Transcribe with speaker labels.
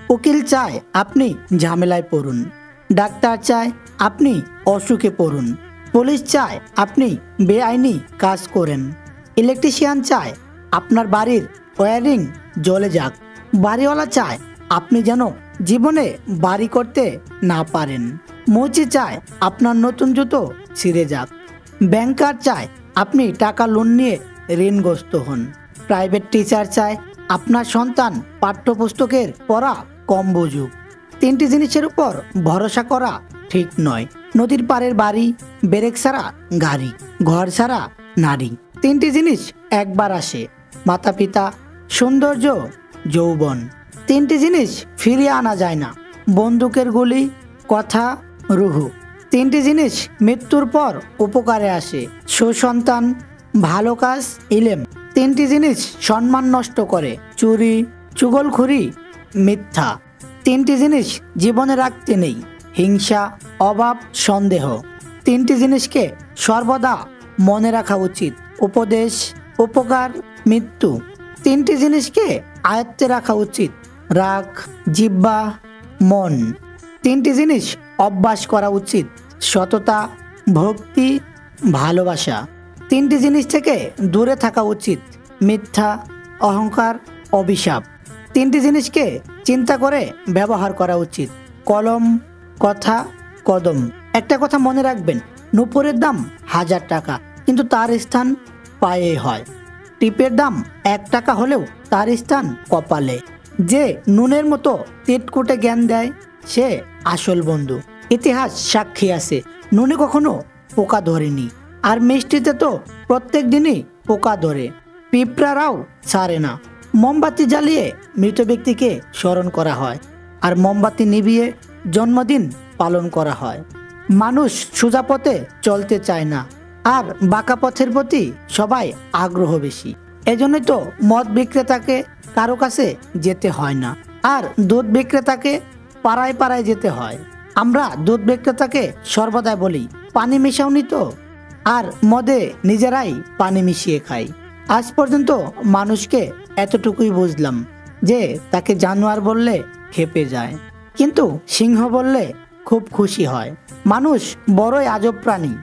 Speaker 1: উকিল চায় আপনি ঝামেলায় পড়ুন, ডাক্তার চায় আপনি অসুখে পড়ুন, পুলিশ চায় আপনি বেআইনি কাজ করেন, ইলেকট্রিশিয়ান চায় আপনার বাড়ির ওয়্যারিং জ্বলে যাক, বাড়িওয়ালা চায় আপনি যেন জীবনে বাড়ি করতে না পারেন, মুচি চায় আপনার নতুন জুতো ছিঁড়ে যাক, ব্যাংকার চায় আপনি টাকা লোন নিয়ে ঋণগ্রস্ত হন, প্রাইভেট টিচার চায় আপনার সন্তান পাঠ্যপুস্তকের পড়া কম বুঝুক। তিনটি জিনিসের উপর ভরসা করা ঠিক নয়: নদীর পাড়ের বাড়ি, ব্রেক ছাড়া গাড়ি, ঘর ছাড়া নারী। তিনটি জিনিস একবার আসে: মাতা পিতা, সৌন্দর্য, যৌবন। তিনটি জিনিস ফিরিয়ে আনা যায় না: বন্দুকের গুলি, কথা, রুহু। তিনটি জিনিস মৃত্যুর পর উপকারে আসে: সুসন্তান, ভালো কাজ, ইলেম। তিনটি জিনিস সম্মান নষ্ট করে: চুরি, চুগলখুরি, মিথ্যা। তিনটি জিনিস জীবনে রাখতে নেই: হিংসা, অভাব, সন্দেহ। তিনটি জিনিসকে সর্বদা মনে রাখা উচিত: উপদেশ, উপকার, মৃত্যু। তিনটি জিনিসকে আয়ত্তে রাখা উচিত: রাগ, জিহ্বা, মন। তিনটি জিনিস অভ্যাস করা উচিত: সততা, ভক্তি, ভালোবাসা। তিনটি জিনিস থেকে দূরে থাকা উচিত: মিথ্যা, অহংকার, অভিশাপ। তিনটি জিনিসকে চিন্তা করে ব্যবহার করা উচিত: কলম, কথা, কদম। একটা কথা মনে রাখবেন: নূপুরের দাম 1000 টাকা, কিন্তু তার স্থান পায়ে হয়। টিপের দাম 1 টাকা হলেও তার স্থান কপালে। যে নুনের মতো তিটকুটে জ্ঞান দেয় সে আসল বন্ধু। ইতিহাস সাক্ষী আছে, নুনে কখনো পোকা ধরেনি, আর মিষ্টিতে তো প্রত্যেক দিনই পোকা ধরে। পিঁপড়ারাও ছাড়ে না। মোমবাতি জ্বালিয়ে মৃত ব্যক্তিকে স্মরণ করা হয়, আর মোমবাতি নিভিয়ে জন্মদিন পালন করা হয়। মানুষ সোজা পথে চলতে চায় না, আর বাঁকা পথের প্রতি সবাই আগ্রহ বেশি। এজন্যই তো মদ বিক্রেতাকে কারো কাছে যেতে হয় না, আর দুধ বিক্রেতাকে পাড়ায় পাড়ায় যেতে হয়। আমরা দুধ বিক্রেতাকে সর্বদাই বলি, পানি মিশাওনি তো? আর মদে নিজেরাই পানি মিশিয়ে খাই। আজ পর্যন্ত মানুষকে এতটুকুই বুঝলাম যে তাকে জানোয়ার বললে ক্ষেপে যায়, কিন্তু সিংহ বললে খুব খুশি হয়। মানুষ বড়ই আজব প্রাণী।